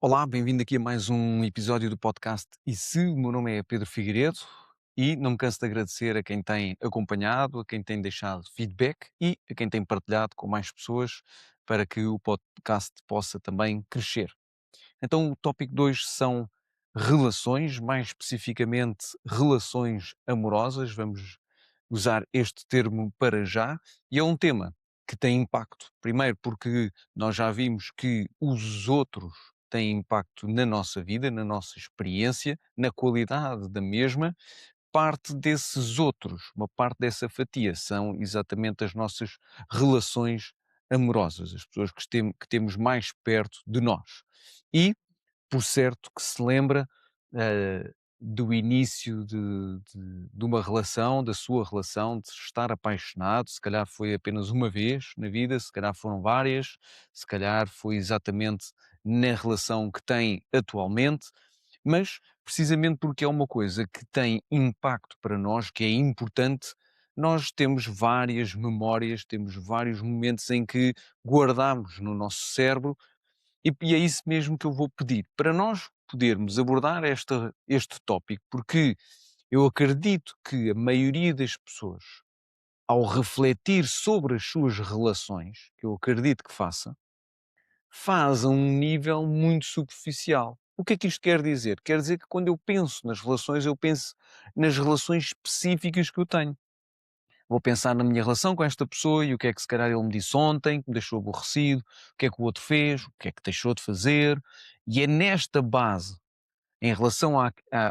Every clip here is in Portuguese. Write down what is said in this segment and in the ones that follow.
Olá, bem-vindo aqui a mais um episódio do podcast E Se. O meu nome é Pedro Figueiredo e não me canso de agradecer a quem tem acompanhado, a quem tem deixado feedback e a quem tem partilhado com mais pessoas para que o podcast possa também crescer. Então, o tópico de hoje são relações, mais especificamente relações amorosas. Vamos usar este termo para já, e é um tema que tem impacto. Primeiro, porque nós já vimos que os outros têm impacto na nossa vida, na nossa experiência, na qualidade da mesma. Parte desses outros, uma parte dessa fatia, são exatamente as nossas relações amorosas, as pessoas que temos mais perto de nós. E por certo que se lembra do início de uma relação, da sua relação, de estar apaixonado, se calhar foi apenas uma vez na vida, se calhar foram várias, se calhar foi exatamente na relação que tem atualmente, mas precisamente porque é uma coisa que tem impacto para nós, que é importante, nós temos várias memórias, temos vários momentos em que guardamos no nosso cérebro e é isso mesmo que eu vou pedir, para nós podermos abordar este tópico, porque eu acredito que a maioria das pessoas, ao refletir sobre as suas relações, que eu acredito que faça, faz a um nível muito superficial. O que é que isto quer dizer? Quer dizer que quando eu penso nas relações, eu penso nas relações específicas que eu tenho. Vou pensar na minha relação com esta pessoa e o que é que se calhar ele me disse ontem, que me deixou aborrecido, o que é que o outro fez, o que é que deixou de fazer. E é nesta base, em relação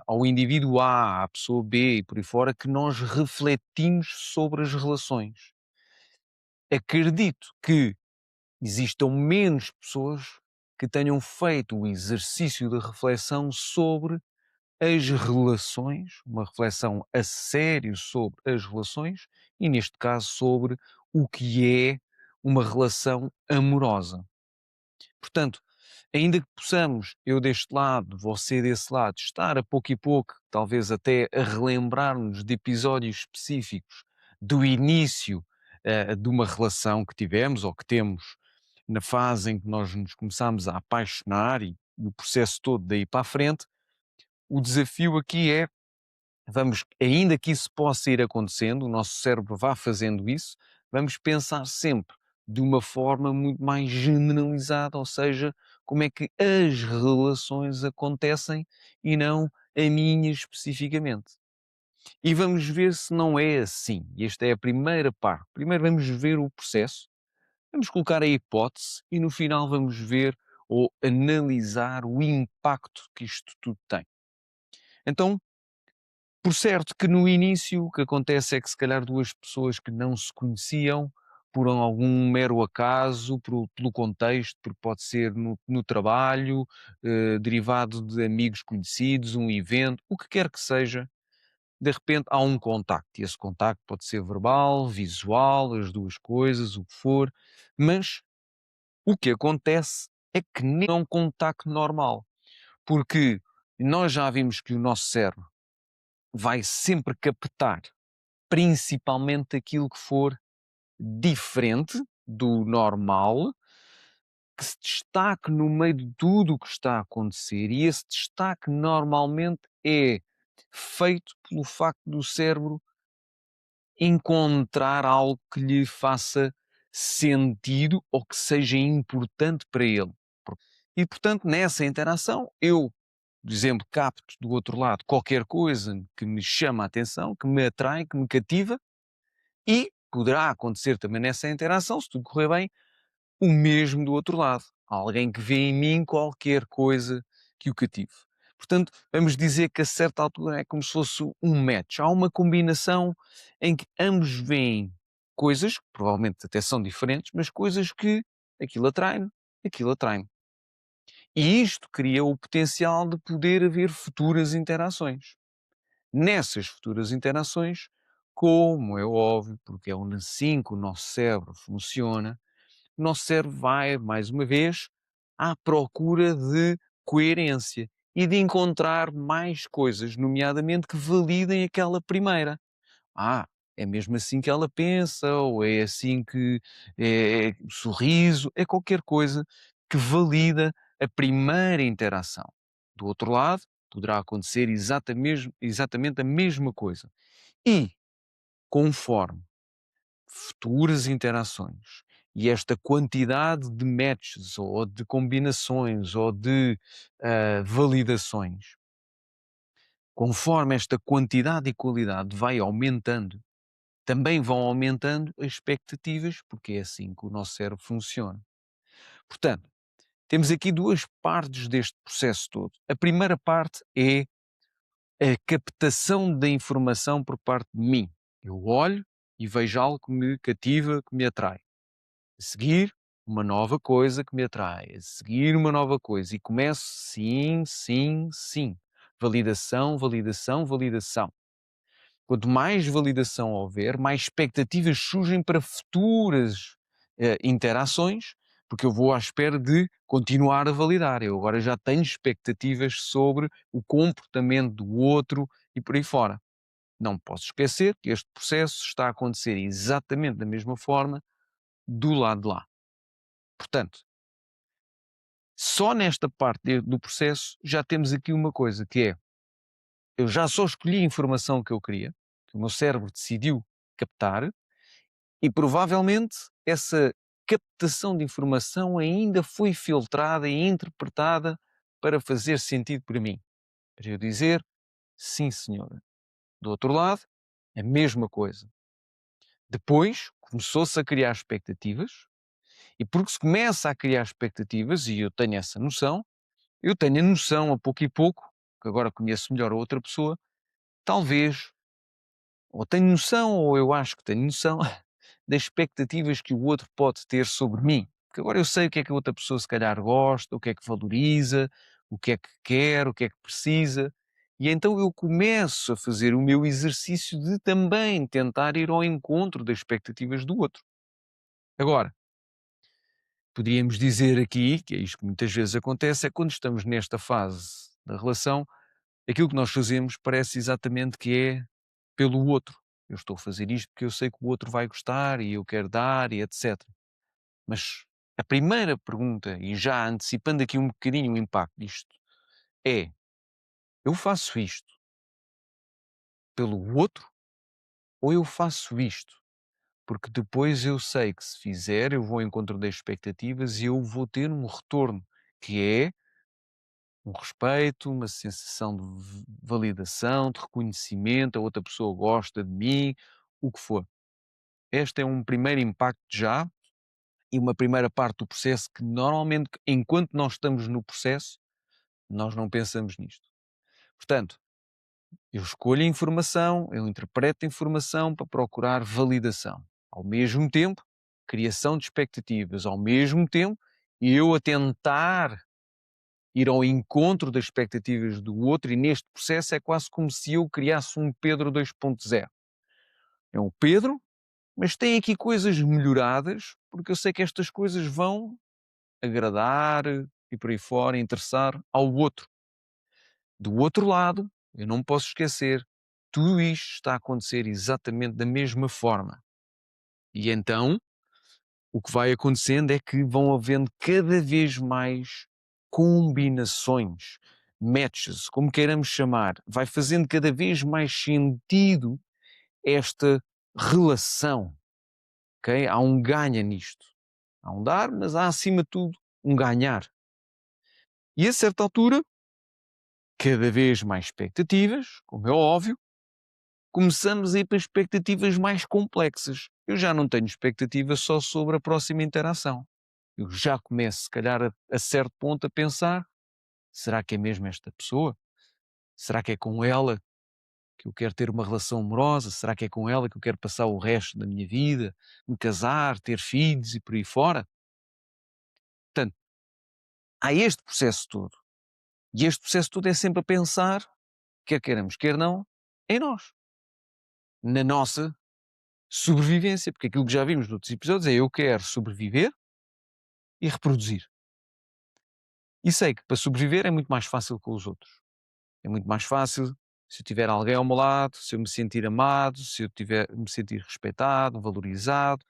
ao indivíduo A, à pessoa B e por aí fora, que nós refletimos sobre as relações. Acredito que existam menos pessoas que tenham feito o exercício de reflexão sobre as relações, uma reflexão a sério sobre as relações e, neste caso, sobre o que é uma relação amorosa. Portanto, ainda que possamos, eu deste lado, você desse lado, estar a pouco e pouco, talvez até a relembrar-nos de episódios específicos do início de uma relação que tivemos ou que temos na fase em que nós nos começamos a apaixonar e o processo todo daí para a frente, o desafio aqui é vamos, ainda que isso possa ir acontecendo, o nosso cérebro vá fazendo isso, vamos pensar sempre de uma forma muito mais generalizada, ou seja, como é que as relações acontecem e não a minha especificamente. E vamos ver se não é assim. E esta é a primeira parte. Primeiro vamos ver o processo, vamos colocar a hipótese e no final vamos ver ou analisar o impacto que isto tudo tem. Então, por certo que no início o que acontece é que se calhar 2 pessoas que não se conheciam, por algum mero acaso, pelo contexto, porque pode ser no trabalho, derivado de amigos conhecidos, um evento, o que quer que seja, de repente há um contacto, e esse contacto pode ser verbal, visual, as 2 coisas, o que for, mas o que acontece é que nem é um contacto normal, porque nós já vimos que o nosso cérebro vai sempre captar principalmente aquilo que for diferente do normal, que se destaque no meio de tudo o que está a acontecer, e esse destaque normalmente é feito pelo facto do cérebro encontrar algo que lhe faça sentido ou que seja importante para ele. E portanto, nessa interação, eu, por exemplo, capto do outro lado qualquer coisa que me chama a atenção, que me atrai, que me cativa, e poderá acontecer também nessa interação, se tudo correr bem, o mesmo do outro lado. Alguém que vê em mim qualquer coisa que o cative. Portanto, vamos dizer que a certa altura é como se fosse um match. Há uma combinação em que ambos veem coisas, que provavelmente até são diferentes, mas coisas que aquilo atrai-me, aquilo atrai-me. E isto cria o potencial de poder haver futuras interações. Nessas futuras interações, como é óbvio, porque é assim que o nosso cérebro funciona, o nosso cérebro vai, mais uma vez, à procura de coerência e de encontrar mais coisas, nomeadamente que validem aquela primeira. Ah, é mesmo assim que ela pensa, ou é assim que é sorriso, é qualquer coisa que valida a primeira interação. Do outro lado, poderá acontecer exatamente a mesma coisa. E, conforme futuras interações e esta quantidade de matches ou de combinações ou de validações, conforme esta quantidade e qualidade vai aumentando, também vão aumentando as expectativas, porque é assim que o nosso cérebro funciona. Portanto, temos aqui duas partes deste processo todo. A primeira parte é a captação da informação por parte de mim. Eu olho e vejo algo que me cativa, que me atrai. A seguir, uma nova coisa que me atrai. A seguir, uma nova coisa. E começo, sim, sim, sim. Validação, validação, validação. Quanto mais validação houver, mais expectativas surgem para futuras interações, porque eu vou à espera de continuar a validar. Eu agora já tenho expectativas sobre o comportamento do outro e por aí fora. Não posso esquecer que este processo está a acontecer exatamente da mesma forma do lado de lá. Portanto, só nesta parte do processo já temos aqui uma coisa que é, eu já só escolhi a informação que eu queria, que o meu cérebro decidiu captar, e provavelmente essa captação de informação ainda foi filtrada e interpretada para fazer sentido para mim. Para eu dizer, sim senhora. Do outro lado, a mesma coisa. Depois começou-se a criar expectativas, e porque se começa a criar expectativas, e eu tenho essa noção, eu tenho a noção a pouco e pouco, que agora conheço melhor a outra pessoa, talvez, ou tenho noção, ou eu acho que tenho noção, das expectativas que o outro pode ter sobre mim. Porque agora eu sei o que é que a outra pessoa se calhar gosta, o que é que valoriza, o que é que quer, o que é que precisa. E então eu começo a fazer o meu exercício de também tentar ir ao encontro das expectativas do outro. Agora, poderíamos dizer aqui, que é isto que muitas vezes acontece, é quando estamos nesta fase da relação, aquilo que nós fazemos parece exatamente que é pelo outro. Eu estou a fazer isto porque eu sei que o outro vai gostar e eu quero dar e etc. Mas a primeira pergunta, e já antecipando aqui um bocadinho o impacto disto, é: eu faço isto pelo outro ou eu faço isto? Porque depois eu sei que se fizer, eu vou ao encontro das expectativas e eu vou ter um retorno, que é um respeito, uma sensação de validação, de reconhecimento, a outra pessoa gosta de mim, o que for. Este é um primeiro impacto já e uma primeira parte do processo que normalmente, enquanto nós estamos no processo, nós não pensamos nisto. Portanto, eu escolho a informação, eu interpreto a informação para procurar validação. Ao mesmo tempo, criação de expectativas. Ao mesmo tempo, eu a tentar ir ao encontro das expectativas do outro, e neste processo é quase como se eu criasse um Pedro 2.0. É um Pedro, mas tem aqui coisas melhoradas, porque eu sei que estas coisas vão agradar e por aí fora, interessar ao outro. Do outro lado, eu não posso esquecer, tudo isto está a acontecer exatamente da mesma forma. E então, o que vai acontecendo é que vão havendo cada vez mais combinações, matches, como queiramos chamar, vai fazendo cada vez mais sentido esta relação, ok? Há um ganha nisto. Há um dar, mas há acima de tudo um ganhar. E a certa altura, cada vez mais expectativas, como é óbvio, começamos a ir para expectativas mais complexas. Eu já não tenho expectativas só sobre a próxima interação. Eu já começo, se calhar, a certo ponto, a pensar: será que é mesmo esta pessoa? Será que é com ela que eu quero ter uma relação amorosa? Será que é com ela que eu quero passar o resto da minha vida? Me casar, ter filhos e por aí fora? Portanto, há este processo todo. E este processo todo é sempre a pensar, quer queiramos, quer não, em nós. Na nossa sobrevivência, porque aquilo que já vimos noutros episódios é eu quero sobreviver e reproduzir. E sei que para sobreviver é muito mais fácil com os outros. É muito mais fácil se eu tiver alguém ao meu lado, se eu me sentir amado, se eu me sentir respeitado, valorizado.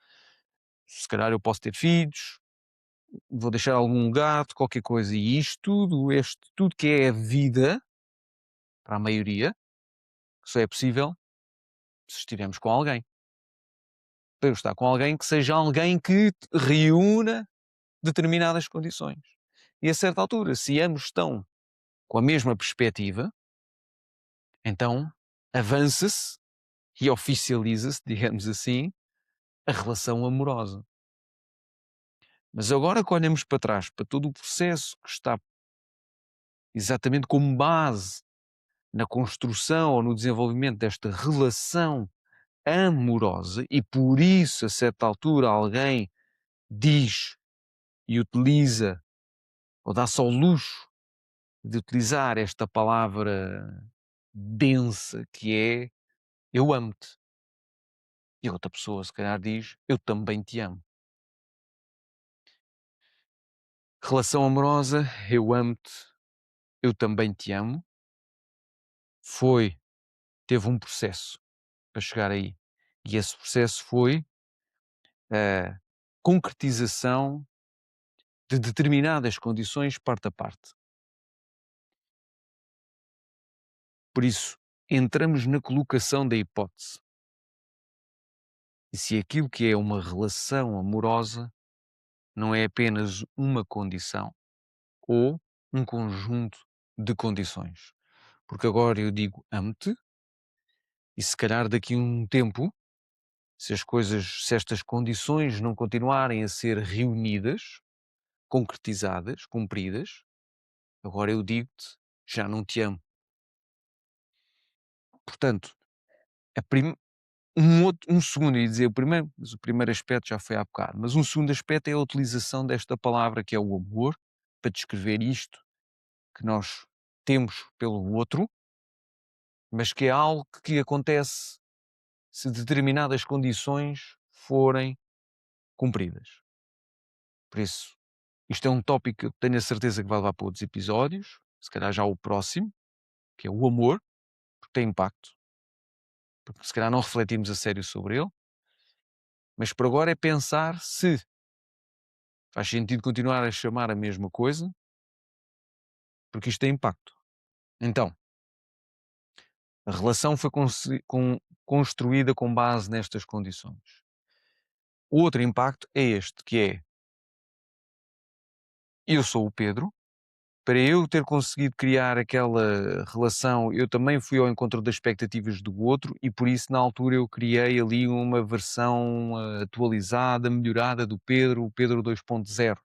Se calhar eu posso ter filhos, vou deixar algum legado, qualquer coisa. E isto tudo, tudo que é a vida, para a maioria, só é possível se estivermos com alguém. Para eu estar com alguém que seja alguém que reúna determinadas condições. E a certa altura, se ambos estão com a mesma perspectiva, então avança-se e oficializa-se, digamos assim, a relação amorosa. Mas agora que olhamos para trás, para todo o processo que está exatamente como base na construção ou no desenvolvimento desta relação amorosa, e por isso, a certa altura, alguém diz e utiliza, ou dá-se ao luxo de utilizar esta palavra densa que é eu amo-te. E a outra pessoa, se calhar, diz eu também te amo. Relação amorosa, eu amo-te, eu também te amo, teve um processo para chegar aí. E esse processo foi a concretização de determinadas condições parte a parte. Por isso, entramos na colocação da hipótese. E se aquilo que é uma relação amorosa não é apenas uma condição ou um conjunto de condições. Porque agora eu digo amo-te e se calhar daqui a um tempo, se estas condições não continuarem a ser reunidas, concretizadas, cumpridas, agora eu digo-te, já não te amo. Portanto, a prim... um segundo, ia dizer o primeiro, mas o primeiro aspecto já foi há bocado, mas um segundo aspecto é a utilização desta palavra que é o amor, para descrever isto que nós temos pelo outro, mas que é algo que acontece se determinadas condições forem cumpridas. Por isso, isto é um tópico que eu tenho a certeza que vai levar para outros episódios, se calhar já o próximo, que é o amor, porque tem impacto, porque se calhar não refletimos a sério sobre ele, mas por agora é pensar se faz sentido continuar a chamar a mesma coisa, porque isto tem impacto. Então, a relação foi construída com base nestas condições. O outro impacto é este, que é eu sou o Pedro, para eu ter conseguido criar aquela relação, eu também fui ao encontro das expectativas do outro e por isso na altura eu criei ali uma versão atualizada, melhorada do Pedro, o Pedro 2.0.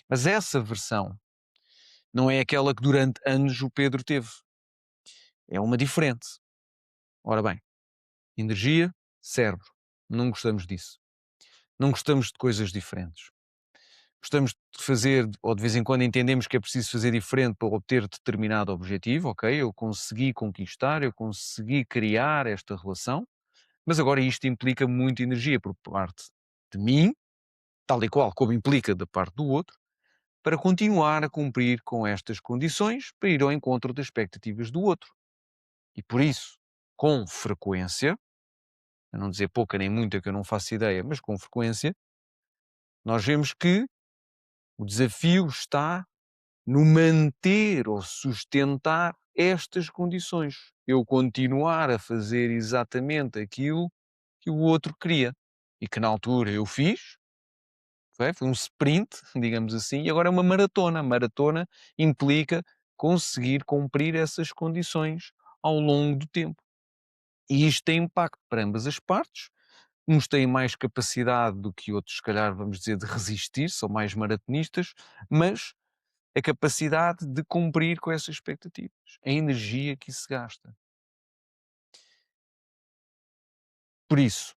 Mas essa versão não é aquela que durante anos o Pedro teve. É uma diferente. Ora bem, energia, cérebro. Não gostamos disso. Não gostamos de coisas diferentes. Gostamos de fazer, ou de vez em quando entendemos que é preciso fazer diferente para obter determinado objetivo, ok? Eu consegui conquistar, eu consegui criar esta relação, mas agora isto implica muita energia por parte de mim, tal e qual como implica da parte do outro, para continuar a cumprir com estas condições para ir ao encontro das expectativas do outro. E por isso, com frequência, a não dizer pouca nem muita que eu não faço ideia, mas com frequência, nós vemos que o desafio está no manter ou sustentar estas condições. Eu continuar a fazer exatamente aquilo que o outro queria e que na altura eu fiz, foi um sprint, digamos assim, e agora é uma maratona. Maratona implica conseguir cumprir essas condições ao longo do tempo. E isto tem impacto para ambas as partes. Uns têm mais capacidade do que outros, se calhar, vamos dizer, de resistir, são mais maratonistas, mas a capacidade de cumprir com essas expectativas, a energia que isso gasta. Por isso,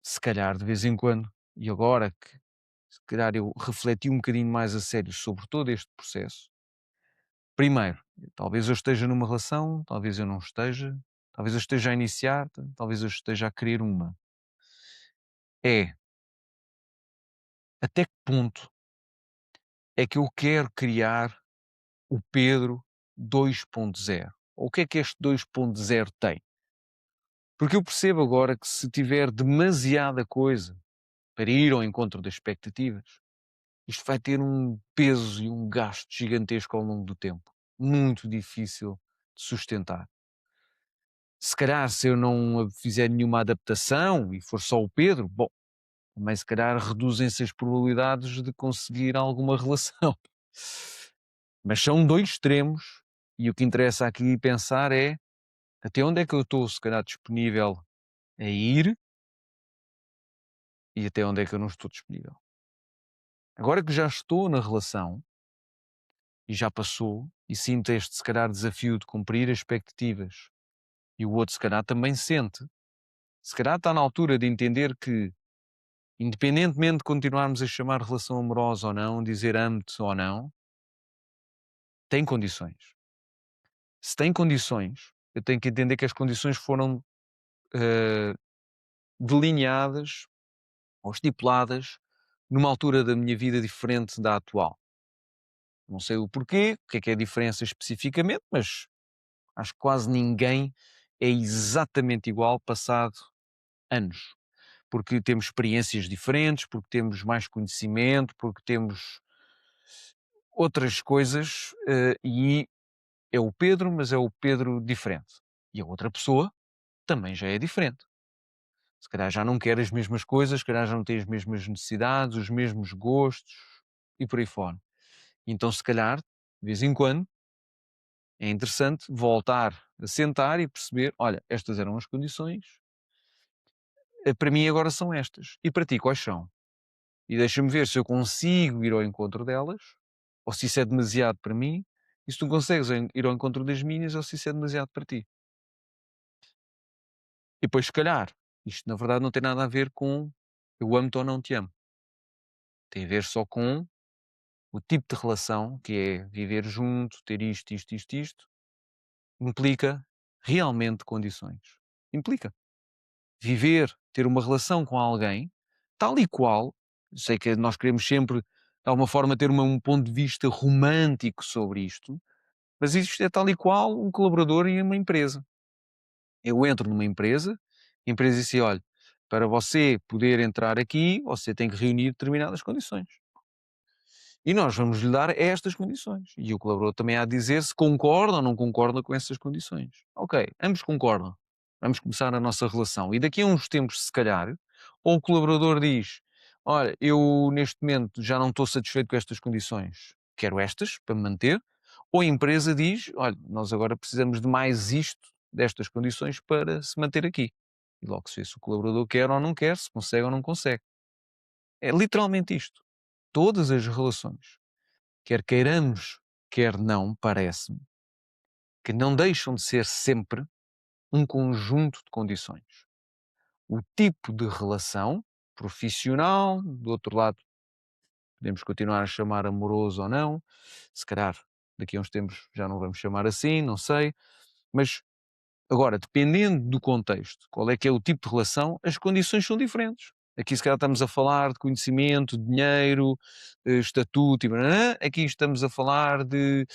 se calhar de vez em quando, e agora que se calhar eu refleti um bocadinho mais a sério sobre todo este processo, primeiro, talvez eu esteja numa relação, talvez eu não esteja, talvez eu esteja a iniciar, talvez eu esteja a querer uma. É até que ponto é que eu quero criar o Pedro 2.0? O que é que este 2.0 tem? Porque eu percebo agora que se tiver demasiada coisa para ir ao encontro das expectativas, isto vai ter um peso e um gasto gigantesco ao longo do tempo, muito difícil de sustentar. Se calhar, se eu não fizer nenhuma adaptação e for só o Pedro, bom, também se calhar reduzem-se as probabilidades de conseguir alguma relação. Mas são 2 extremos e o que interessa aqui pensar é até onde é que eu estou, se calhar, disponível a ir e até onde é que eu não estou disponível. Agora que já estou na relação e já passou e sinto este, se calhar, desafio de cumprir as expectativas e o outro, se calhar, também sente, se calhar está na altura de entender que, independentemente de continuarmos a chamar relação amorosa ou não, dizer amo-te ou não, tem condições. Se tem condições, eu tenho que entender que as condições foram eh, delineadas ou estipuladas numa altura da minha vida diferente da atual. Não sei o porquê, o que é a diferença especificamente, mas acho que quase ninguém é exatamente igual passado anos. Porque temos experiências diferentes, porque temos mais conhecimento, porque temos outras coisas, e é o Pedro, mas é o Pedro diferente. E a outra pessoa também já é diferente. Se calhar já não quer as mesmas coisas, se calhar já não tem as mesmas necessidades, os mesmos gostos e por aí fora. Então, se calhar, de vez em quando, é interessante voltar a sentar e perceber: olha, estas eram as condições, para mim agora são estas. E para ti, quais são? E deixa-me ver se eu consigo ir ao encontro delas, ou se isso é demasiado para mim, e se tu consegues ir ao encontro das minhas, ou se isso é demasiado para ti. E depois, se calhar, isto na verdade não tem nada a ver com eu amo-te ou não te amo. Tem a ver só com o tipo de relação que é viver junto, ter isto, implica realmente condições. Implica. Viver, ter uma relação com alguém, tal e qual, sei que nós queremos sempre, de alguma forma, ter um ponto de vista romântico sobre isto, mas isto é tal e qual um colaborador em uma empresa. Eu entro numa empresa, a empresa diz assim: olha, para você poder entrar aqui, você tem que reunir determinadas condições. E nós vamos lhe dar estas condições. E o colaborador também há de dizer se concorda ou não concorda com essas condições. Ok, ambos concordam. Vamos começar a nossa relação. E daqui a uns tempos, se calhar, ou o colaborador diz: olha, eu neste momento já não estou satisfeito com estas condições, quero estas para me manter. Ou a empresa diz: olha, nós agora precisamos de mais isto, destas condições, para se manter aqui. E logo se vê se o colaborador quer ou não quer, se consegue ou não consegue. É literalmente isto. Todas as relações, quer queiramos, quer não, parece-me, que não deixam de ser sempre um conjunto de condições. O tipo de relação profissional, do outro lado, podemos continuar a chamar amoroso ou não, se calhar daqui a uns tempos já não vamos chamar assim, não sei, mas agora, dependendo do contexto, qual é que é o tipo de relação, as condições são diferentes. Aqui se calhar estamos a falar de conhecimento, dinheiro, estatuto e barará. Aqui estamos a falar de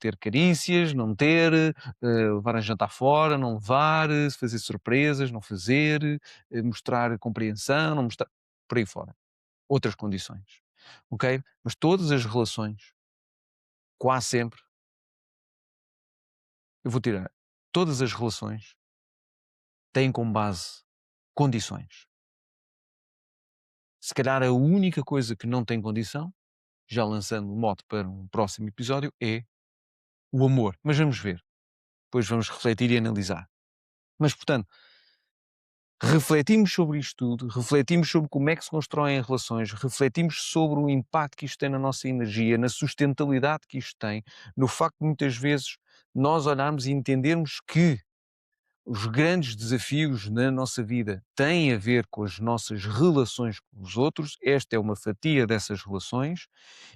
ter carícias, não ter, levar a jantar fora, não levar, fazer surpresas, não fazer, mostrar compreensão, não mostrar, por aí fora. Outras condições, ok? Mas todas as relações, quase sempre, eu vou tirar, todas as relações têm como base condições. Se calhar a única coisa que não tem condição, já lançando o mote para um próximo episódio, é o amor. Mas vamos ver. Depois vamos refletir e analisar. Mas, portanto, refletimos sobre isto tudo, refletimos sobre como é que se constroem as relações, refletimos sobre o impacto que isto tem na nossa energia, na sustentabilidade que isto tem, no facto de muitas vezes nós olharmos e entendermos que os grandes desafios na nossa vida têm a ver com as nossas relações com os outros. Esta é uma fatia dessas relações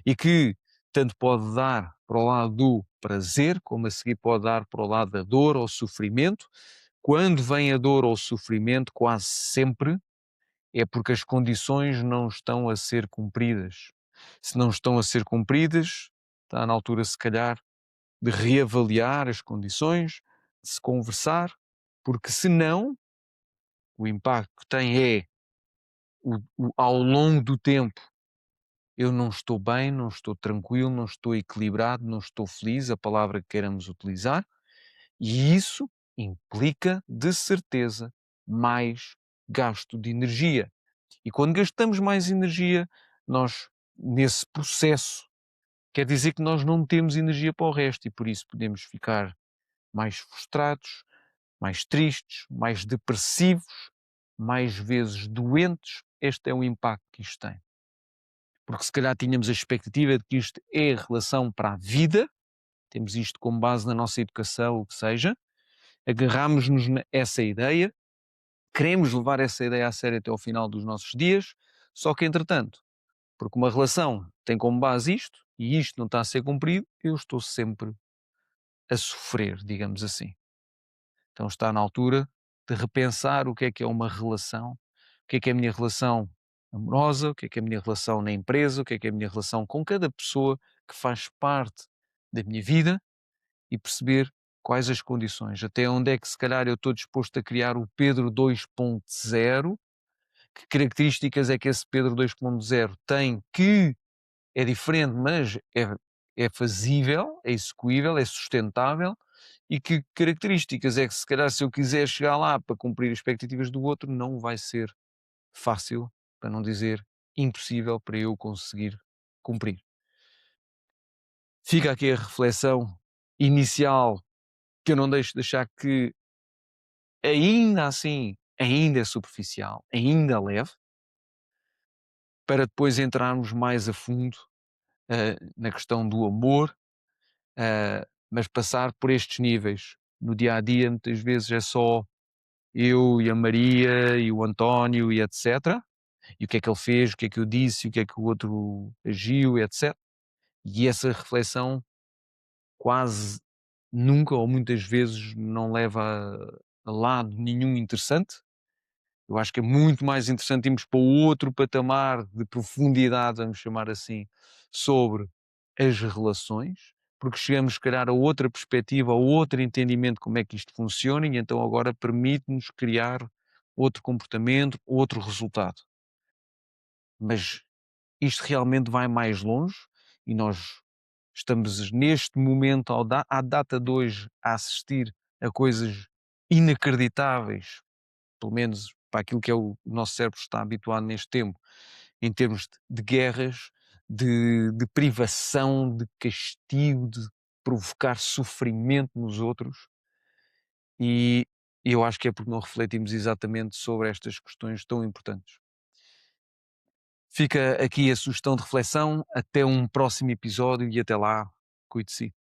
e que tanto pode dar para o lado do prazer, como a seguir pode dar para o lado da dor ou sofrimento. Quando vem a dor ou o sofrimento, quase sempre é porque as condições não estão a ser cumpridas. Se não estão a ser cumpridas, está na altura, se calhar, de reavaliar as condições, de se conversar, porque senão o impacto que tem é ao longo do tempo eu não estou bem, não estou tranquilo, não estou equilibrado, não estou feliz, a palavra que queiramos utilizar, e isso implica, de certeza, mais gasto de energia. E quando gastamos mais energia, nós, nesse processo, quer dizer que nós não temos energia para o resto e por isso podemos ficar mais frustrados, mais tristes, mais depressivos, mais vezes doentes. Este é o impacto que isto tem. Porque se calhar tínhamos a expectativa de que isto é relação para a vida, temos isto como base na nossa educação, o que seja, agarramos-nos essa ideia, queremos levar essa ideia a sério até ao final dos nossos dias, só que entretanto, porque uma relação tem como base isto, e isto não está a ser cumprido, eu estou sempre a sofrer, digamos assim. Então está na altura de repensar o que é uma relação, o que é a minha relação amorosa, o que é a minha relação na empresa, o que é a minha relação com cada pessoa que faz parte da minha vida e perceber quais as condições, até onde é que se calhar eu estou disposto a criar o Pedro 2.0, que características é que esse Pedro 2.0 tem que é diferente, mas é fazível, é execuível, é sustentável, e que características é que se calhar se eu quiser chegar lá para cumprir as expectativas do outro, não vai ser fácil, para não dizer impossível para eu conseguir cumprir. Fica aqui a reflexão inicial, que eu não deixo de achar que ainda assim, ainda é superficial, ainda leve, para depois entrarmos mais a fundo na questão do amor, mas passar por estes níveis. No dia a dia, muitas vezes é só eu e a Maria e o António e etc. E o que é que ele fez, o que é que eu disse, o que é que o outro agiu, etc. E essa reflexão quase nunca ou muitas vezes não leva a lado nenhum interessante. Eu acho que é muito mais interessante irmos para o outro patamar de profundidade, vamos chamar assim, sobre as relações, porque chegamos, se calhar, a outra perspectiva, a outro entendimento de como é que isto funciona e então agora permite-nos criar outro comportamento, outro resultado. Mas isto realmente vai mais longe e nós estamos neste momento, à data de hoje, a assistir a coisas inacreditáveis, pelo menos para aquilo que é o nosso cérebro está habituado neste tempo, em termos de guerras, de privação, de castigo, de provocar sofrimento nos outros, e eu acho que é porque não refletimos exatamente sobre estas questões tão importantes. Fica aqui a sugestão de reflexão, até um próximo episódio e até lá, cuide de si.